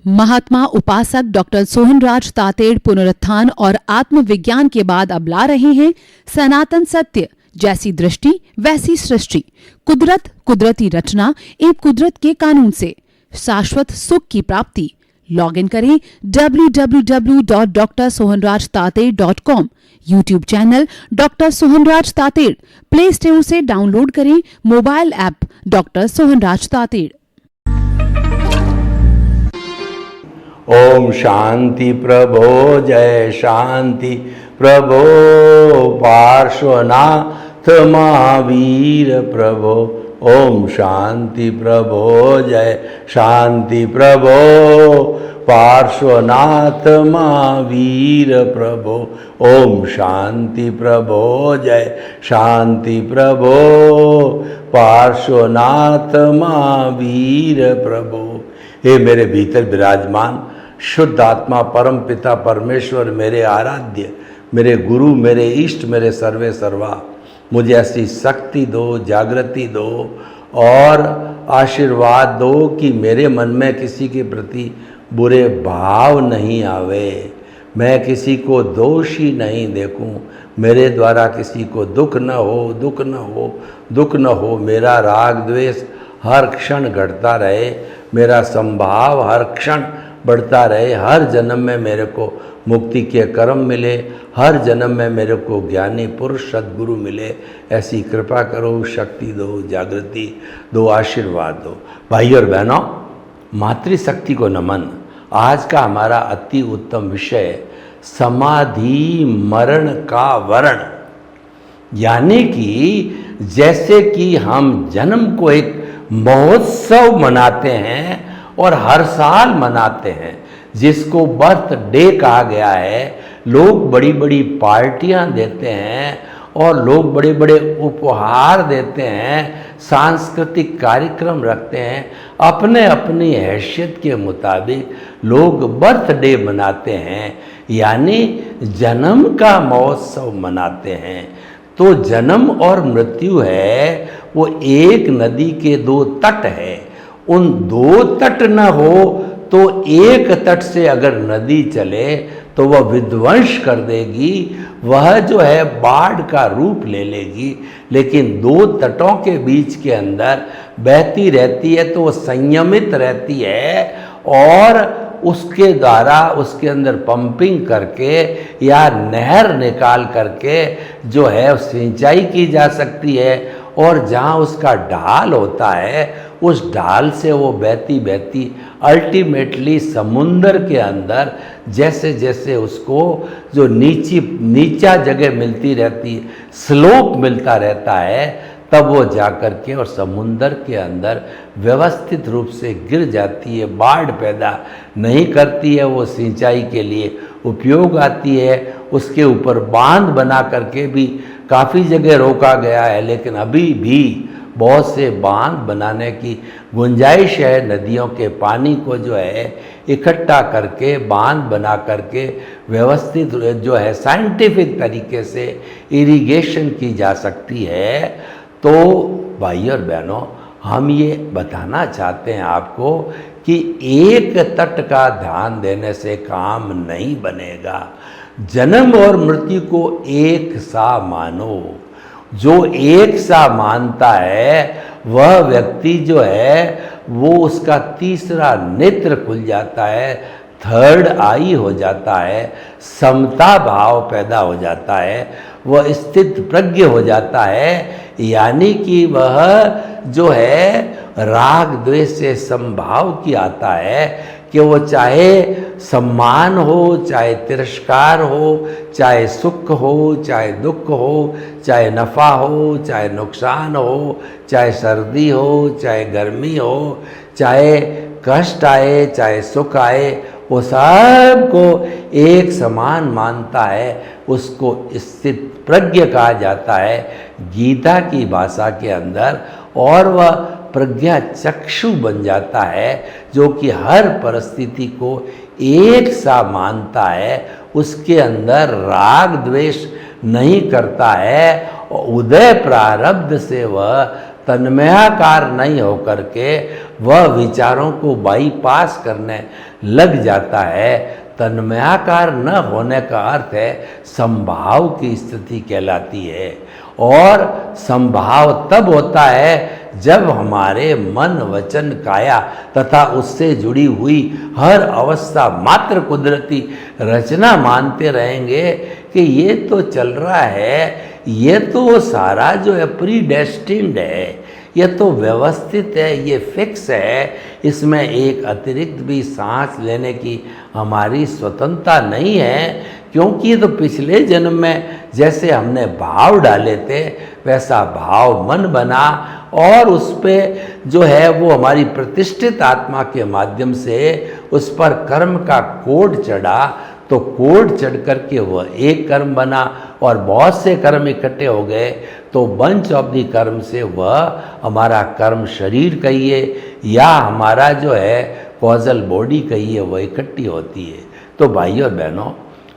महात्मा उपासक डॉक्टर सोहनराज तातेड़ पुनरुत्थान और आत्मविज्ञान के बाद अब ला रहे हैं सनातन सत्य, जैसी दृष्टि वैसी सृष्टि, कुदरत, कुदरती रचना एवं कुदरत के कानून से शाश्वत सुख की प्राप्ति। लॉग इन करें www.drsohanrajtated.com, YouTube channel doctor Sohanraj Tated, play store से डाउनलोड करें mobile app doctor Sohanraj Tated. ओम शांति प्रभो जय शांति प्रभो, पार्श्वनाथ महावीर प्रभो। ओम शांति प्रभो जय शांति प्रभो, पार्श्वनाथ महावीर प्रभो। ओम शांति प्रभो जय शांति प्रभो, पार्श्वनाथ महावीर प्रभो। हे मेरे भीतर विराजमान शुद्ध आत्मा परम पिता परमेश्वर, मेरे आराध्य, मेरे गुरु, मेरे इष्ट, मेरे सर्वे सर्वा, मुझे ऐसी शक्ति दो, जागृति दो और आशीर्वाद दो कि मेरे मन में किसी के प्रति बुरे भाव नहीं आवे, मैं किसी को दोषी नहीं देखूं, मेरे द्वारा किसी को दुख न हो, दुख न हो, दुख न हो। मेरा राग द्वेष हर क्षण घटता रहे, मेरा संभाव हर क्षण बढ़ता रहे। हर जन्म में मेरे को मुक्ति के कर्म मिले, हर जन्म में मेरे को ज्ञानी पुरुष सद्गुरु मिले। ऐसी कृपा करो, शक्ति दो, जागृति दो, आशीर्वाद दो। भाई और बहनों, मातृशक्ति को नमन। आज का हमारा अति उत्तम विषय समाधि मरण का वर्ण, यानी कि जैसे कि हम जन्म को एक महोत्सव मनाते हैं और हर साल मनाते हैं, जिसको बर्थडे कहा गया है। लोग बड़ी बड़ी पार्टियां देते हैं और लोग बड़े बड़े उपहार देते हैं, सांस्कृतिक कार्यक्रम रखते हैं। अपने अपनी हैसियत के मुताबिक लोग बर्थडे मनाते हैं, यानी जन्म का महोत्सव मनाते हैं। तो जन्म और मृत्यु है वो एक नदी के दो तट है। उन दो तट न हो तो एक तट से अगर नदी चले तो वह विध्वंस कर देगी, वह जो है बाढ़ का रूप ले लेगी। लेकिन दो तटों के बीच के अंदर बहती रहती है तो वह संयमित रहती है और उसके द्वारा उसके अंदर पंपिंग करके या नहर निकाल करके जो है सिंचाई की जा सकती है। और जहाँ उसका ढाल होता है, उस ढाल से वो बहती बहती अल्टीमेटली समुंदर के अंदर जैसे जैसे उसको जो नीचा जगह मिलती रहती, स्लोप मिलता रहता है, तब वो जाकर के और समुंदर के अंदर व्यवस्थित रूप से गिर जाती है, बाढ़ पैदा नहीं करती है, वो सिंचाई के लिए उपयोग आती है। उसके ऊपर बांध बना करके भी काफ़ी जगह रोका गया है, लेकिन अभी भी बहुत से बांध बनाने की गुंजाइश है। नदियों के पानी को जो है इकट्ठा करके बांध बना करके व्यवस्थित जो है साइंटिफिक तरीके से इरिगेशन की जा सकती है। तो भाई और बहनों, हम ये बताना चाहते हैं आपको कि एक तट का ध्यान देने से काम नहीं बनेगा। जन्म और मृत्यु को एक सा मानो। जो एक सा मानता है वह व्यक्ति जो है वो उसका तीसरा नेत्र खुल जाता है, थर्ड आई हो जाता है, समता भाव पैदा हो जाता है, वह स्थित प्रज्ञ हो जाता है। यानी कि वह जो है राग द्वेष से समभाव की आता है कि वो चाहे सम्मान हो, चाहे तिरस्कार हो, चाहे सुख हो, चाहे दुख हो, चाहे नफ़ा हो, चाहे नुकसान हो, चाहे सर्दी हो, चाहे गर्मी हो, चाहे कष्ट आए, चाहे सुख आए, वो सब को एक समान मानता है। उसको स्थित प्रज्ञ कहा जाता है गीता की भाषा के अंदर। और वह प्रज्ञा चक्षु बन जाता है जो कि हर परिस्थिति को एक सा मानता है, उसके अंदर राग द्वेष नहीं करता है और उदय प्रारब्ध से वह तन्मयाकार नहीं होकर के वह विचारों को बाईपास करने लग जाता है। तन्मयाकार न होने का अर्थ है संभाव की स्थिति कहलाती है, और संभाव तब होता है जब हमारे मन वचन काया तथा उससे जुड़ी हुई हर अवस्था मात्र कुदरती रचना मानते रहेंगे कि ये तो चल रहा है, ये तो सारा जो है प्री डेस्टिन्ड है, ये तो व्यवस्थित है, ये फिक्स है, इसमें एक अतिरिक्त भी सांस लेने की हमारी स्वतंत्रता नहीं है, क्योंकि ये तो पिछले जन्म में जैसे हमने भाव डाले थे वैसा भाव मन बना, और उस पे जो है वो हमारी प्रतिष्ठित आत्मा के माध्यम से उस पर कर्म का कोड चढ़ा, तो कोड चढ़ करके वह एक कर्म बना और बहुत से कर्म इकट्ठे हो गए, तो बंच ऑफ दी कर्म से वह हमारा कर्म शरीर कहिए या हमारा जो है कॉजल बॉडी कहिए वह इकट्ठी होती है। तो भाइयों और बहनों,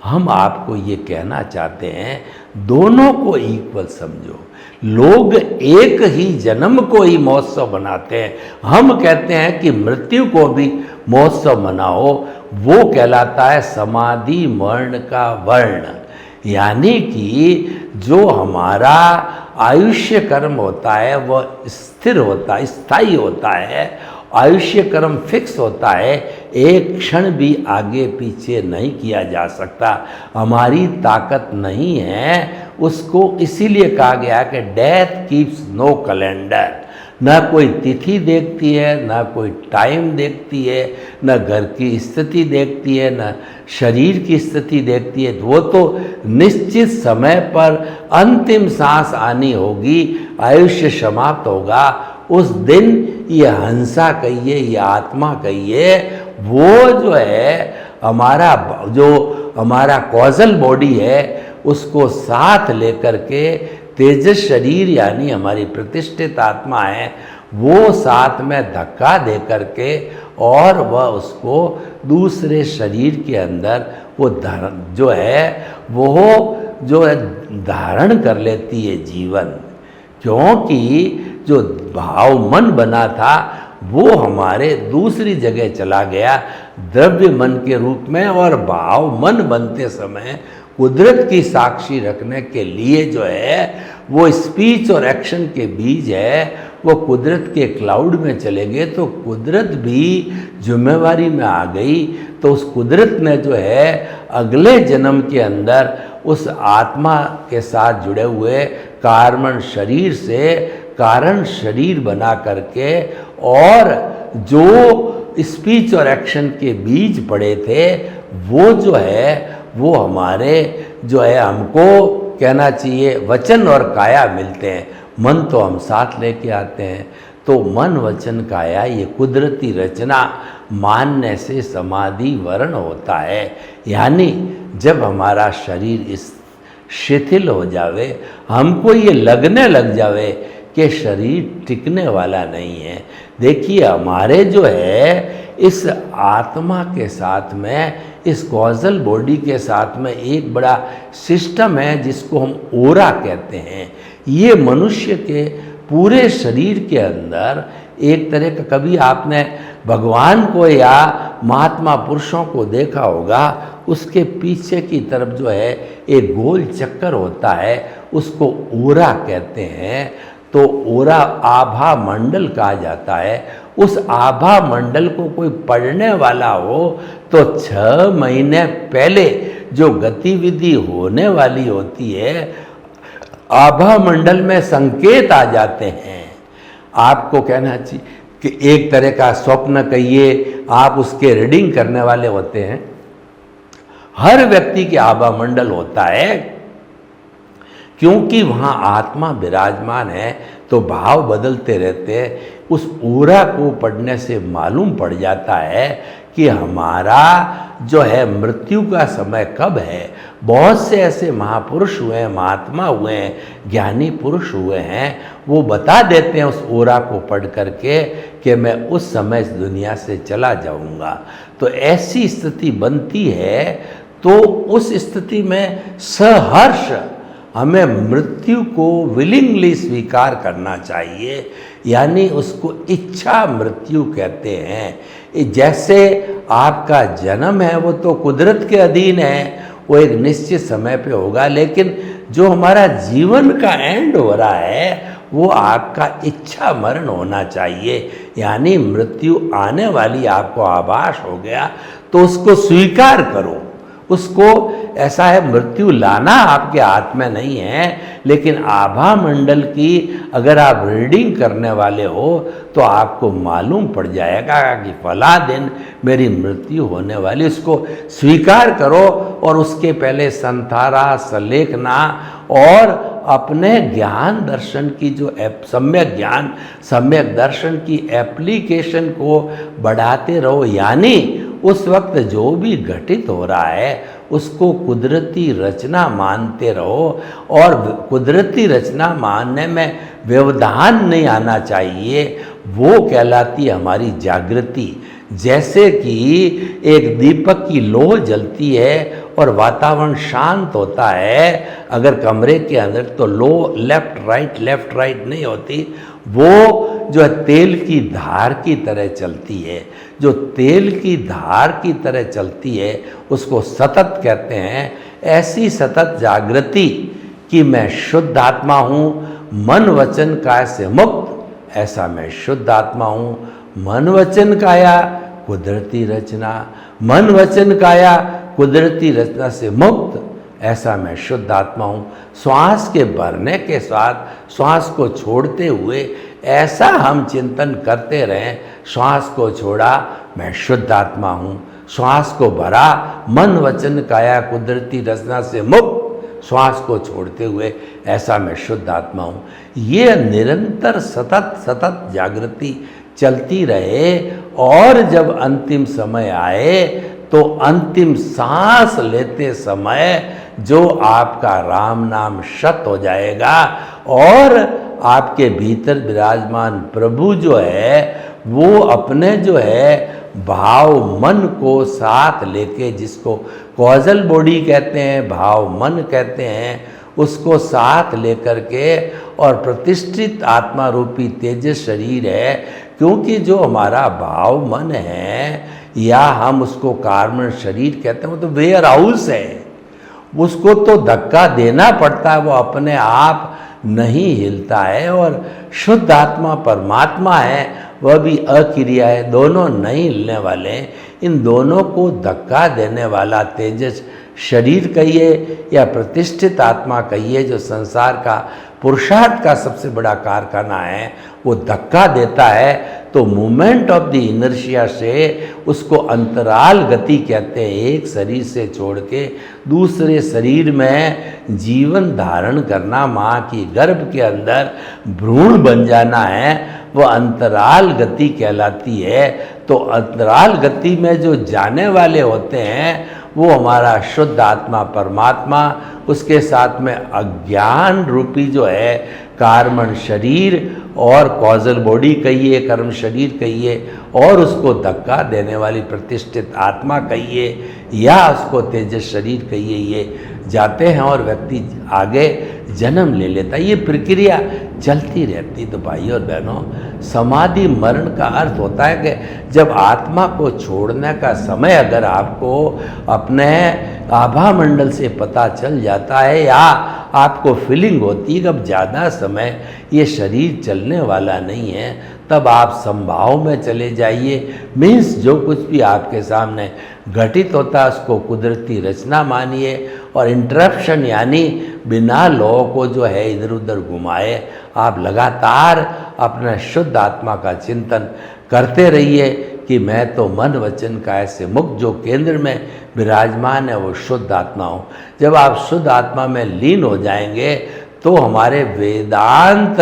हम आपको ये कहना चाहते हैं दोनों को इक्वल समझो। लोग एक ही जन्म को ही महोत्सव बनाते हैं, हम कहते हैं कि मृत्यु को भी महोत्सव मनाओ, वो कहलाता है समाधि मरण का वर्ण। यानी कि जो हमारा आयुष्य कर्म होता है वह स्थिर होता है, स्थायी होता है, आयुष्य कर्म फिक्स होता है, एक क्षण भी आगे पीछे नहीं किया जा सकता, हमारी ताकत नहीं है उसको। इसीलिए कहा गया कि डेथ कीप्स नो कैलेंडर, न कोई तिथि देखती है, न कोई टाइम देखती है, न घर की स्थिति देखती है, न शरीर की स्थिति देखती है। वो तो निश्चित समय पर अंतिम सांस आनी होगी, आयुष्य समाप्त होगा, उस दिन ये हंसा कहिए या आत्मा कहिए, वो जो है हमारा कॉजल बॉडी है उसको साथ लेकर के तेजस शरीर यानी हमारी प्रतिष्ठित आत्मा है, वो साथ में धक्का दे करके और वह उसको दूसरे शरीर के अंदर वो धारण कर लेती है जीवन। क्योंकि जो भाव मन बना था वो हमारे दूसरी जगह चला गया द्रव्य मन के रूप में, और भाव मन बनते समय कुदरत की साक्षी रखने के लिए जो है वो स्पीच और एक्शन के बीज है, वो कुदरत के क्लाउड में चले गए, तो कुदरत भी जिम्मेवारी में आ गई। तो उस कुदरत ने जो है अगले जन्म के अंदर उस आत्मा के साथ जुड़े हुए कार्बन शरीर से कारण शरीर बना करके, और जो स्पीच और एक्शन के बीज पड़े थे वो जो है वो हमारे जो है हमको कहना चाहिए वचन और काया मिलते हैं, मन तो हम साथ लेके आते हैं। तो मन वचन काया ये कुदरती रचना मानने से समाधि वर्ण होता है। यानी जब हमारा शरीर इस शिथिल हो जावे, हमको ये लगने लग जावे कि शरीर टिकने वाला नहीं है। देखिए हमारे जो है इस आत्मा के साथ में, इस कॉजल बॉडी के साथ में एक बड़ा सिस्टम है जिसको हम ओरा कहते हैं। ये मनुष्य के पूरे शरीर के अंदर एक तरह का, कभी आपने भगवान को या महात्मा पुरुषों को देखा होगा, उसके पीछे की तरफ जो है एक गोल चक्कर होता है, उसको ओरा कहते हैं। तो ओरा आभा मंडल कहा जाता है। उस आभा मंडल को कोई पढ़ने वाला हो तो 6 महीने पहले जो गतिविधि होने वाली होती है आभा मंडल में संकेत आ जाते हैं। आपको कहना चाहिए कि एक तरह का स्वप्न कहिए, आप उसके रीडिंग करने वाले होते हैं। हर व्यक्ति के आभा मंडल होता है, क्योंकि वहाँ आत्मा विराजमान है तो भाव बदलते रहते हैं। उस ओरा को पढ़ने से मालूम पड़ जाता है कि हमारा जो है मृत्यु का समय कब है। बहुत से ऐसे महापुरुष हुए हैं, महात्मा हुए हैं, ज्ञानी पुरुष हुए हैं, वो बता देते हैं उस ओरा को पढ़ करके कि मैं उस समय इस दुनिया से चला जाऊंगा। तो ऐसी स्थिति बनती है, तो उस स्थिति में सहर्ष हमें मृत्यु को विलिंगली स्वीकार करना चाहिए, यानी उसको इच्छा मृत्यु कहते हैं। जैसे आपका जन्म है वो तो कुदरत के अधीन है, वो एक निश्चित समय पे होगा, लेकिन जो हमारा जीवन का एंड हो रहा है वो आपका इच्छा मरण होना चाहिए, यानी मृत्यु आने वाली आपको आभास हो गया तो उसको स्वीकार करो। उसको ऐसा है, मृत्यु लाना आपके हाथ में नहीं है, लेकिन आभा मंडल की अगर आप रीडिंग करने वाले हो तो आपको मालूम पड़ जाएगा कि फला दिन मेरी मृत्यु होने वाली। उसको स्वीकार करो और उसके पहले संथारा, सलेखना और अपने ज्ञान दर्शन की जो सम्यक ज्ञान सम्यक दर्शन की एप्लीकेशन को बढ़ाते रहो, यानी उस वक्त जो भी घटित हो रहा है उसको कुदरती रचना मानते रहो, और कुदरती रचना मानने में व्यवधान नहीं आना चाहिए। वो कहलाती है हमारी जागृति। जैसे कि एक दीपक की लौ जलती है और वातावरण शांत होता है, अगर कमरे के अंदर तो लौ लेफ्ट राइट नहीं होती, वो जो है तेल की धार की तरह चलती है। जो तेल की धार की तरह चलती है उसको सतत कहते हैं। ऐसी सतत जागृति कि मैं शुद्ध आत्मा हूँ, मन वचन काया से मुक्त, ऐसा मैं शुद्ध आत्मा हूँ। मन वचन काया कुदरती रचना, मन वचन काया कुदरती रचना से मुक्त, ऐसा मैं शुद्ध आत्मा हूँ। श्वास के भरने के साथ श्वास को छोड़ते हुए ऐसा हम चिंतन करते रहें, श्वास को छोड़ा मैं शुद्ध आत्मा हूँ, श्वास को भरा मन वचन काया कुदरती रचना से मुक्त, श्वास को छोड़ते हुए ऐसा मैं शुद्ध आत्मा हूँ। ये निरंतर सतत जागृति चलती रहे, और जब अंतिम समय आए तो अंतिम सांस लेते समय जो आपका राम नाम शत हो जाएगा, और आपके भीतर विराजमान प्रभु जो है वो अपने जो है भाव मन को साथ लेके, जिसको कॉजल बॉडी कहते हैं, भाव मन कहते हैं, उसको साथ लेकर के, और प्रतिष्ठित आत्मा रूपी तेजस शरीर है। क्योंकि जो हमारा भाव मन है, या हम उसको कार्बन शरीर कहते हैं, वो तो वेयर हाउस है, उसको तो धक्का देना पड़ता है, वो अपने आप नहीं हिलता है। और शुद्ध आत्मा परमात्मा है, वह भी अक्रिया है, दोनों नहीं हिलने वाले हैं। इन दोनों को धक्का देने वाला तेजस शरीर कहिए या प्रतिष्ठित आत्मा कहिए, जो संसार का पुरुषार्थ का सबसे बड़ा कारखाना है, वो धक्का देता है। तो मूवमेंट ऑफ द इनर्शिया से उसको अंतराल गति कहते हैं। एक शरीर से छोड़ के दूसरे शरीर में जीवन धारण करना, माँ की गर्भ के अंदर भ्रूण बन जाना है, वो अंतराल गति कहलाती है। तो अंतराल गति में जो जाने वाले होते हैं वो हमारा शुद्ध आत्मा परमात्मा, उसके साथ में अज्ञान रूपी जो है कार्बन शरीर और कॉजल बॉडी कहिए, कर्म शरीर कहिए, और उसको धक्का देने वाली प्रतिष्ठित आत्मा कहिए, या उसको तेजस शरीर कहिए, ये जाते हैं और व्यक्ति आगे जन्म ले लेता है। ये प्रक्रिया चलती रहती। तो भाइयों और बहनों, समाधि मरण का अर्थ होता है कि जब आत्मा को छोड़ने का समय अगर आपको अपने आभा मंडल से पता चल जाता है, या आपको फीलिंग होती है कि अब ज़्यादा समय ये शरीर चलने वाला नहीं है, तब आप संभाव में चले जाइए। मीन्स जो कुछ भी आपके सामने घटित होता है उसको कुदरती रचना मानिए, और इंटरप्शन यानी बिना लौ को जो है इधर उधर घुमाए, आप लगातार अपना शुद्ध आत्मा का चिंतन करते रहिए कि मैं तो मन वचन काया से मुक्त, जो केंद्र में विराजमान है वो शुद्ध आत्मा हूँ। जब आप शुद्ध आत्मा में लीन हो जाएंगे तो हमारे वेदांत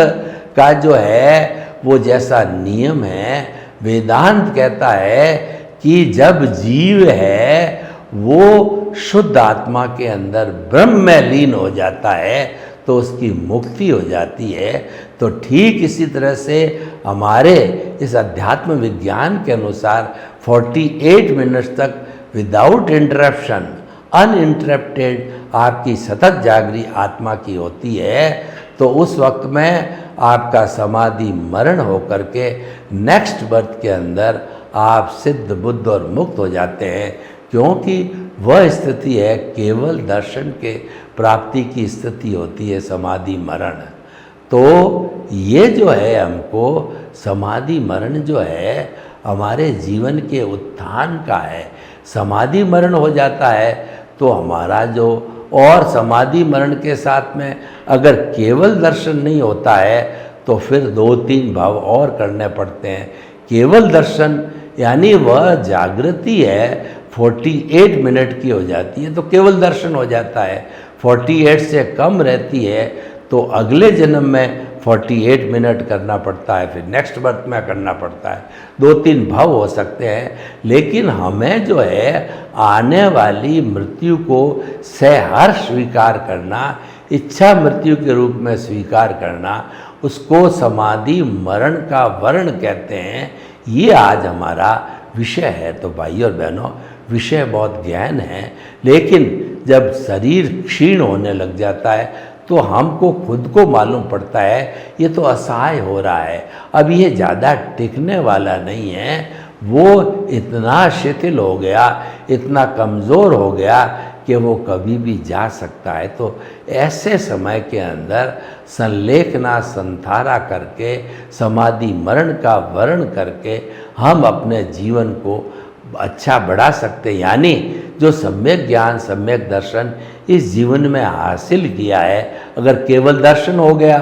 का जो है वो जैसा नियम है, वेदांत कहता है कि जब जीव है वो शुद्ध आत्मा के अंदर ब्रह्म में लीन हो जाता है तो उसकी मुक्ति हो जाती है। तो ठीक इसी तरह से हमारे इस अध्यात्म विज्ञान के अनुसार 48 मिनट्स तक विदाउट इंटरप्शन अनइंटरप्टेड आपकी सतत जागरी आत्मा की होती है, तो उस वक्त में आपका समाधि मरण होकर के नेक्स्ट बर्थ के अंदर आप सिद्ध बुद्ध और मुक्त हो जाते हैं, क्योंकि वह स्थिति है केवल दर्शन के प्राप्ति की स्थिति होती है समाधि मरण। तो ये जो है हमको समाधि मरण जो है हमारे जीवन के उत्थान का है। समाधि मरण हो जाता है तो हमारा जो, और समाधि मरण के साथ में अगर केवल दर्शन नहीं होता है तो फिर 2-3 भाव और करने पड़ते हैं। केवल दर्शन यानी वह जागृति है 48 मिनट की हो जाती है तो केवल दर्शन हो जाता है। 48 से कम रहती है तो अगले जन्म में 48 मिनट करना पड़ता है, फिर नेक्स्ट बर्थ में करना पड़ता है। 2-3 भाव हो सकते हैं, लेकिन हमें जो है आने वाली मृत्यु को सहर्ष स्वीकार करना, इच्छा मृत्यु के रूप में स्वीकार करना, उसको समाधि मरण का वर्ण कहते हैं। ये आज हमारा विषय है। तो भाई और बहनों, विषय बहुत गहन है, लेकिन जब शरीर क्षीण होने लग जाता है तो हमको खुद को मालूम पड़ता है ये तो असहाय हो रहा है, अब ये ज़्यादा टिकने वाला नहीं है। वो इतना शिथिल हो गया, इतना कमज़ोर हो गया कि वो कभी भी जा सकता है। तो ऐसे समय के अंदर संलेखना संथारा करके, समाधि मरण का वर्ण करके हम अपने जीवन को अच्छा बढ़ा सकते। यानी जो सम्यक ज्ञान, सम्यक दर्शन इस जीवन में हासिल किया है, अगर केवल दर्शन हो गया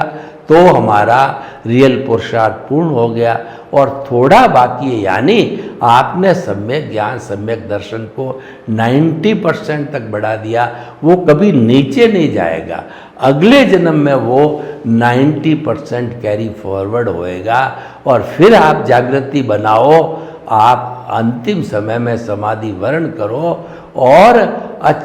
तो हमारा रियल पुरुषार्थ पूर्ण हो गया, और थोड़ा बाकी है, यानी आपने सम्यक ज्ञान, सम्यक दर्शन को 90% तक बढ़ा दिया, वो कभी नीचे नहीं जाएगा। अगले जन्म में वो 90% कैरी फॉरवर्ड होएगा, और फिर आप जागृति बनाओ, आप अंतिम समय में समाधि वर्ण करो, और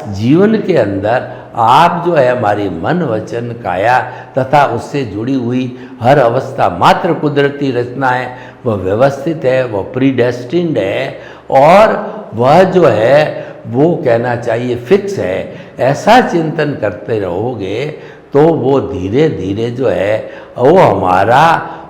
जीवन के अंदर आप जो है हमारी मन वचन काया तथा उससे जुड़ी हुई हर अवस्था मात्र कुदरती रचना है, वह व्यवस्थित है, वह प्रीडेस्टिन्ड है, और वह जो है वो कहना चाहिए फिक्स है। ऐसा चिंतन करते रहोगे तो वो धीरे धीरे जो है वो हमारा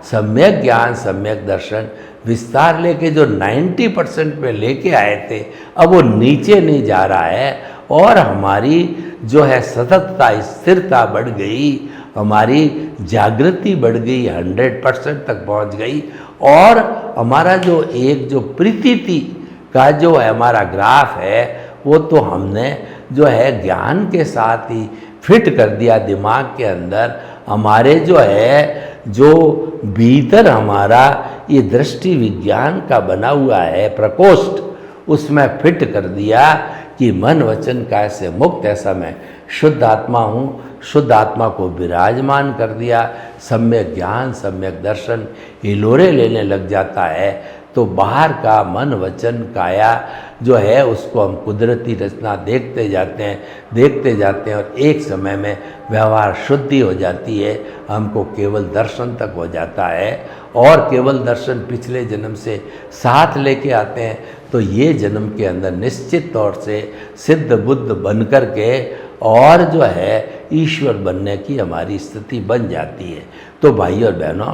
सम्यक ज्ञान, सम्यक दर्शन विस्तार लेके जो 90% पे लेके आए थे, अब वो नीचे नहीं जा रहा है, और हमारी जो है सततता, स्थिरता बढ़ गई, हमारी जागृति बढ़ गई, 100% तक पहुंच गई, और हमारा जो एक जो प्रीति का जो है हमारा ग्राफ है, वो तो हमने जो है ज्ञान के साथ ही फिट कर दिया दिमाग के अंदर। हमारे जो है जो भीतर हमारा ये दृष्टि विज्ञान का बना हुआ है प्रकोष्ठ, उसमें फिट कर दिया कि मन वचन काय से मुक्त, ऐसा मैं शुद्ध आत्मा हूँ। शुद्ध आत्मा को विराजमान कर दिया, सम्यक ज्ञान, सम्यक दर्शन हिलोरे लेने लग जाता है, तो बाहर का मन वचन काया जो है उसको हम कुदरती रचना देखते जाते हैं, और एक समय में व्यवहार शुद्धि हो जाती है, हमको केवल दर्शन तक हो जाता है, और केवल दर्शन पिछले जन्म से साथ लेके आते हैं। तो ये जन्म के अंदर निश्चित तौर से सिद्ध बुद्ध बन कर के और जो है ईश्वर बनने की हमारी स्थिति बन जाती है। तो भाई और बहनों,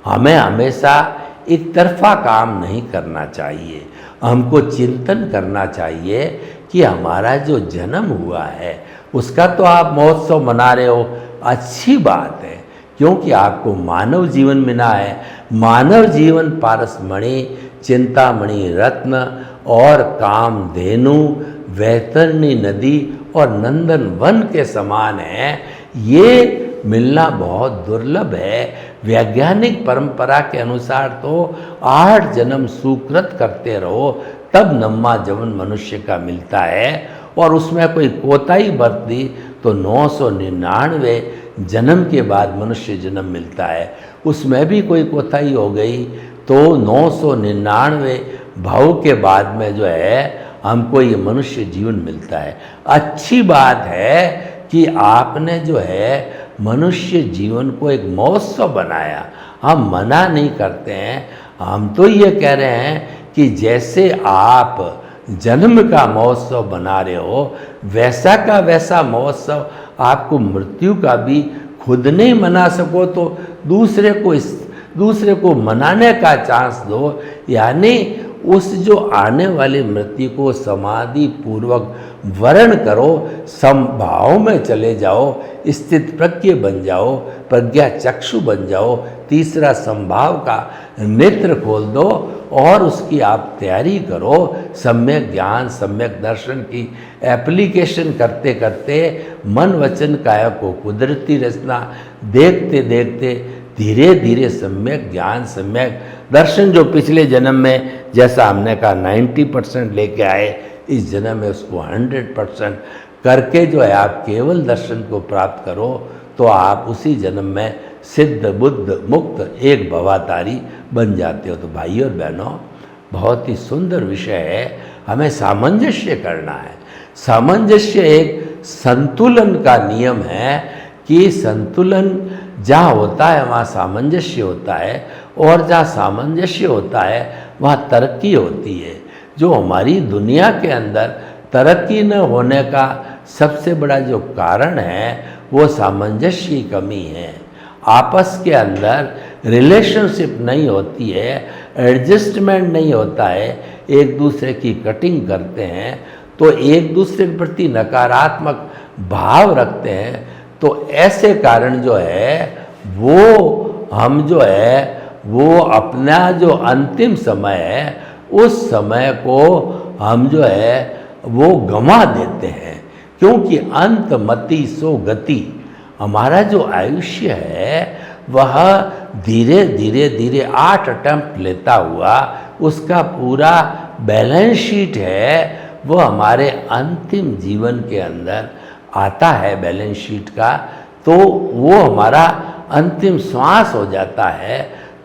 हमें हमेशा एक तरफा काम नहीं करना चाहिए, हमको चिंतन करना चाहिए कि हमारा जो जन्म हुआ है उसका तो आप महोत्सव मना रहे हो, अच्छी बात है, क्योंकि आपको मानव जीवन मिला है। मानव जीवन पारसमणि, चिंतामणि रत्न और कामधेनु, वैतरणी नदी और नंदन वन के समान है। ये मिलना बहुत दुर्लभ है। वैज्ञानिक परंपरा के अनुसार तो 8 जन्म सुकृत करते रहो तब नम्मा जवन मनुष्य का मिलता है, और उसमें कोई कोताही बरत दी तो 999 जन्म के बाद मनुष्य जन्म मिलता है। उसमें भी कोई कोताही हो गई तो 999 भाव के बाद में जो है हमको ये मनुष्य जीवन मिलता है। अच्छी बात है कि आपने जो है मनुष्य जीवन को एक महोत्सव बनाया। हम मना नहीं करते हैं, हम तो ये कह रहे हैं कि जैसे आप जन्म का महोत्सव बना रहे हो, वैसा का वैसा महोत्सव आपको मृत्यु का भी खुद नहीं मना सको तो दूसरे को मनाने का चांस दो। यानी उस जो आने वाली मृत्यु को समाधि पूर्वक वर्ण करो, समभाव में चले जाओ, स्थित प्रज्ञ बन जाओ, प्रज्ञा चक्षु बन जाओ, तीसरा संभाव का नेत्र खोल दो और उसकी आप तैयारी करो। सम्यक ज्ञान सम्यक दर्शन की एप्लीकेशन करते करते मन वचन काया को कुदरती रचना देखते देखते धीरे धीरे सम्यक ज्ञान सम्यक दर्शन जो पिछले जन्म में जैसा हमने कहा 90% लेके आए, इस जन्म में उसको 100% करके जो है आप केवल दर्शन को प्राप्त करो तो आप उसी जन्म में सिद्ध बुद्ध मुक्त एक भवातारी बन जाते हो। तो भाइयों और बहनों, बहुत ही सुंदर विषय है, हमें सामंजस्य करना है। सामंजस्य एक संतुलन का नियम है कि संतुलन जहाँ होता है वहाँ सामंजस्य होता है, और जहाँ सामंजस्य होता है वहाँ तरक्की होती है। जो हमारी दुनिया के अंदर तरक्की न होने का सबसे बड़ा जो कारण है वो सामंजस्य की कमी है। आपस के अंदर रिलेशनशिप नहीं होती है, एडजस्टमेंट नहीं होता है, एक दूसरे की कटिंग करते हैं तो एक दूसरे के प्रति नकारात्मक भाव रखते हैं। तो ऐसे कारण जो है वो हम जो है वो अपना जो अंतिम समय है उस समय को हम जो है वो गंवा देते हैं, क्योंकि अंत मति सो गति। हमारा जो आयुष्य है वह धीरे धीरे धीरे 8 अटेम्प्ट लेता हुआ उसका पूरा बैलेंस शीट है वो हमारे अंतिम जीवन के अंदर आता है बैलेंस शीट का। तो वो हमारा अंतिम श्वास हो जाता है,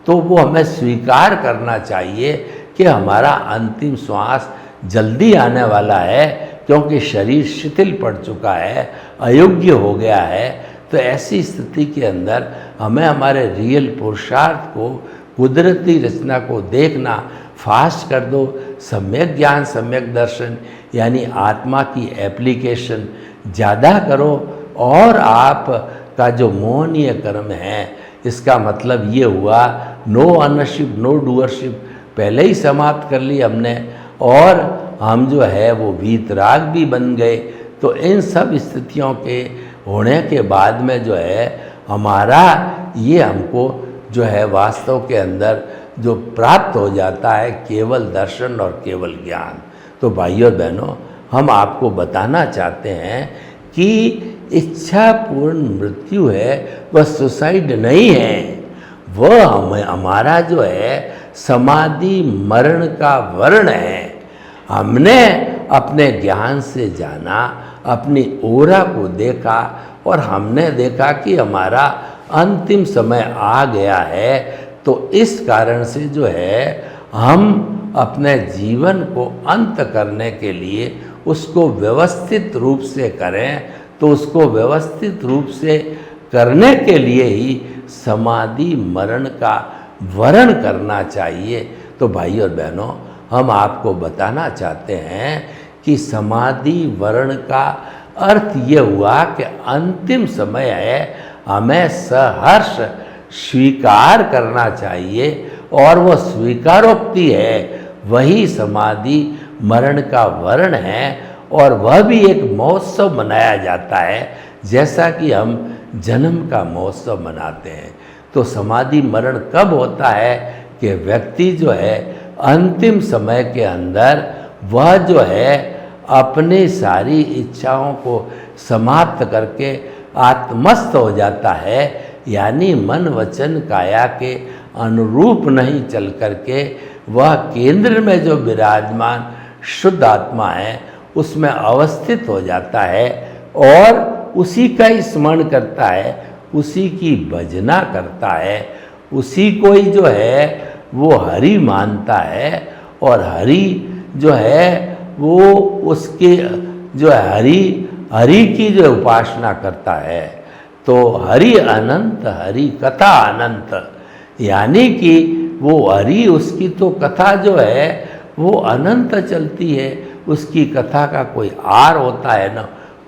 तो वो हमें स्वीकार करना चाहिए कि हमारा अंतिम श्वास जल्दी आने वाला है, क्योंकि शरीर शिथिल पड़ चुका है, अयोग्य हो गया है। तो ऐसी स्थिति के अंदर हमें हमारे रियल पुरुषार्थ को कुदरती रचना को देखना फास्ट कर दो। सम्यक ज्ञान सम्यक दर्शन यानी आत्मा की एप्लीकेशन ज़्यादा करो, और आप का जो मोहनीय कर्म है इसका मतलब ये हुआ नो ऑनरशिप नो डूअरशिप पहले ही समाप्त कर ली हमने, और हम जो है वो वीतराग भी बन गए। तो इन सब स्थितियों के होने के बाद में जो है हमारा ये हमको जो है वास्तव के अंदर जो प्राप्त हो जाता है केवल दर्शन और केवल ज्ञान। तो भाइयों और बहनों, हम आपको बताना चाहते हैं कि इच्छा पूर्ण मृत्यु है वह सुसाइड नहीं है, वह हमारा जो है समाधि मरण का वर्ण है। हमने अपने ज्ञान से जाना, अपनी ओरा को देखा और हमने देखा कि हमारा अंतिम समय आ गया है। तो इस कारण से जो है हम अपने जीवन को अंत करने के लिए उसको व्यवस्थित रूप से करें। तो उसको व्यवस्थित रूप से करने के लिए ही समाधि मरण का वर्ण करना चाहिए। तो भाई और बहनों, हम आपको बताना चाहते हैं कि समाधि वर्ण का अर्थ ये हुआ कि अंतिम समय है, हमें सहर्ष स्वीकार करना चाहिए, और वो स्वीकारोक्ति है वही समाधि मरण का वर्ण है। और वह भी एक महोत्सव मनाया जाता है, जैसा कि हम जन्म का महोत्सव मनाते हैं। तो समाधि मरण कब होता है कि व्यक्ति जो है अंतिम समय के अंदर वह जो है अपनी सारी इच्छाओं को समाप्त करके आत्मस्थ हो जाता है, यानी मन वचन काया के अनुरूप नहीं चल करके वह केंद्र में जो विराजमान शुद्ध आत्मा है उसमें अवस्थित हो जाता है और उसी का ही स्मरण करता है, उसी की भजना करता है, उसी को ही जो है वो हरि मानता है, और हरि जो है वो उसके जो है हरि की जो उपासना करता है। तो हरि अनंत, हरि कथा अनंत, यानी कि वो हरि उसकी तो कथा जो है वो अनंत चलती है, उसकी कथा का कोई आर होता है ना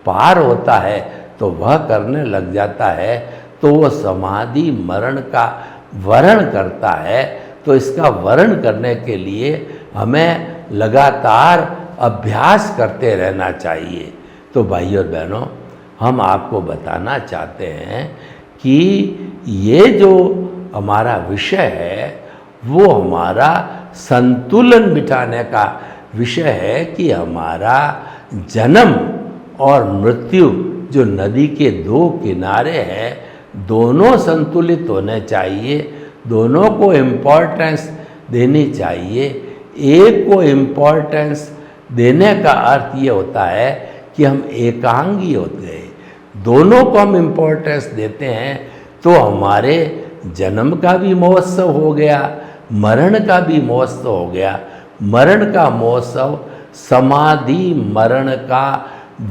पार होता है, तो वह करने लग जाता है तो वो समाधि मरण का वरण करता है। तो इसका वरण करने के लिए हमें लगातार अभ्यास करते रहना चाहिए। तो भाइयों और बहनों, हम आपको बताना चाहते हैं कि ये जो हमारा विषय है वो हमारा संतुलन बिठाने का विषय है कि हमारा जन्म और मृत्यु जो नदी के दो किनारे हैं, दोनों संतुलित होने चाहिए, दोनों को इम्पोर्टेंस देनी चाहिए। एक को इम्पोर्टेंस देने का अर्थ ये होता है कि हम एकांगी होते हैं, दोनों को हम इम्पोर्टेंस देते हैं तो हमारे जन्म का भी महोत्सव हो गया, मरण का भी महोत्सव हो गया। मरण का महोत्सव समाधि मरण का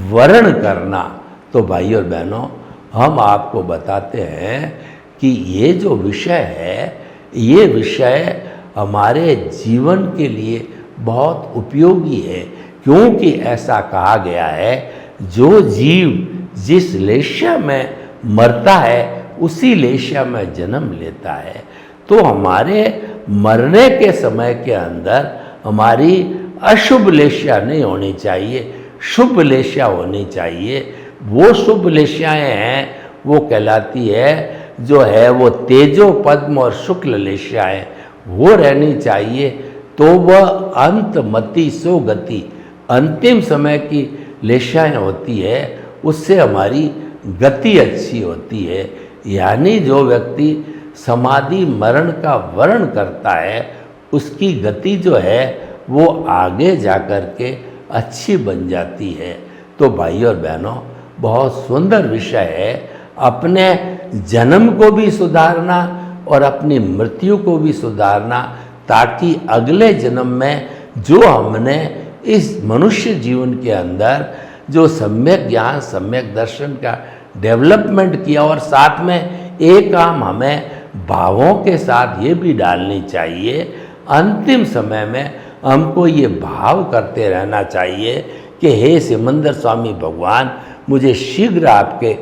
वरण करना। तो भाइयों और बहनों, हम आपको बताते हैं कि ये जो विषय है, ये विषय हमारे जीवन के लिए बहुत उपयोगी है, क्योंकि ऐसा कहा गया है जो जीव जिस लेशा में मरता है उसी लेशा में जन्म लेता है। तो हमारे मरने के समय के अंदर हमारी अशुभ लेशा नहीं होनी चाहिए, शुभ लेशा होनी चाहिए। वो शुभ लेशाएँ हैं वो कहलाती है जो है वो तेजो पद्म और शुक्ल लेशाएँ वो रहनी चाहिए। तो वह अंतमति सो गति, अंतिम समय की लेशाएँ होती है, उससे हमारी गति अच्छी होती है। यानी जो व्यक्ति समाधि मरण का वर्ण करता है उसकी गति जो है वो आगे जाकर के अच्छी बन जाती है। तो भाइयों और बहनों, बहुत सुंदर विषय है। अपने जन्म को भी सुधारना और अपनी मृत्यु को भी सुधारना, ताकि अगले जन्म में जो हमने इस मनुष्य जीवन के अंदर जो सम्यक ज्ञान सम्यक दर्शन का डेवलपमेंट किया, और साथ में एक काम हमें भावों के साथ ये भी डालनी चाहिए, अंतिम समय में हमको ये भाव करते रहना चाहिए कि हे सिमंदर स्वामी भगवान, मुझे शीघ्र आपके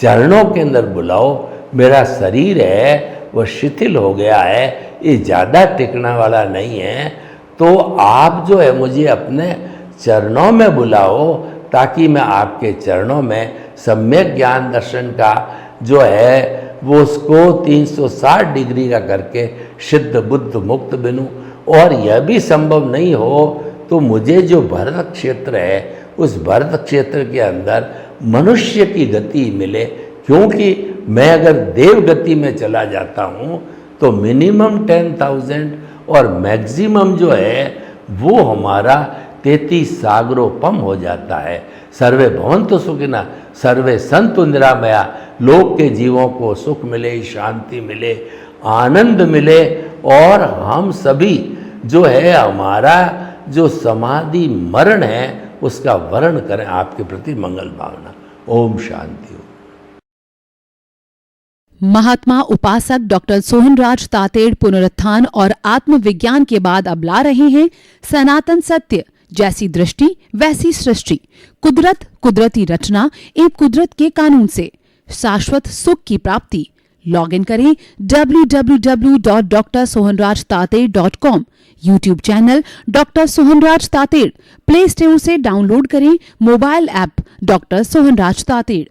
चरणों के अंदर बुलाओ। मेरा शरीर है वो शिथिल हो गया है, ये ज़्यादा टिकने वाला नहीं है, तो आप जो है मुझे अपने चरणों में बुलाओ, ताकि मैं आपके चरणों में सम्यक ज्ञान दर्शन का जो है वो उसको 360 डिग्री का करके सिद्ध बुद्ध मुक्त बनूं। और यह भी संभव नहीं हो तो मुझे जो भरत क्षेत्र है उस भरत क्षेत्र के अंदर मनुष्य की गति मिले, क्योंकि मैं अगर देव गति में चला जाता हूँ तो मिनिमम 10,000 और मैक्सिमम जो है वो हमारा 33 सागरोपम हो जाता है। सर्वे भवन्तु सुखिनः, सर्वे सन्तु निरामया। लोक के जीवों को सुख मिले, शांति मिले, आनंद मिले, और हम सभी जो है हमारा जो समाधि मरण है उसका वर्ण करें। आपके प्रति मंगल भावना। ओम शांति। महात्मा उपासक डॉक्टर सोहनराज तातेड़ पुनरुत्थान और आत्मविज्ञान के बाद अब ला रहे हैं सनातन सत्य, जैसी दृष्टि वैसी सृष्टि, कुदरत कुदरती रचना एवं कुदरत के कानून से शाश्वत सुख की प्राप्ति। लॉगिन करें www.drsohanrajtater.com। YouTube channel doctor Sohanraj Tated. Play store से डाउनलोड करें mobile app doctor Sohanraj Tated.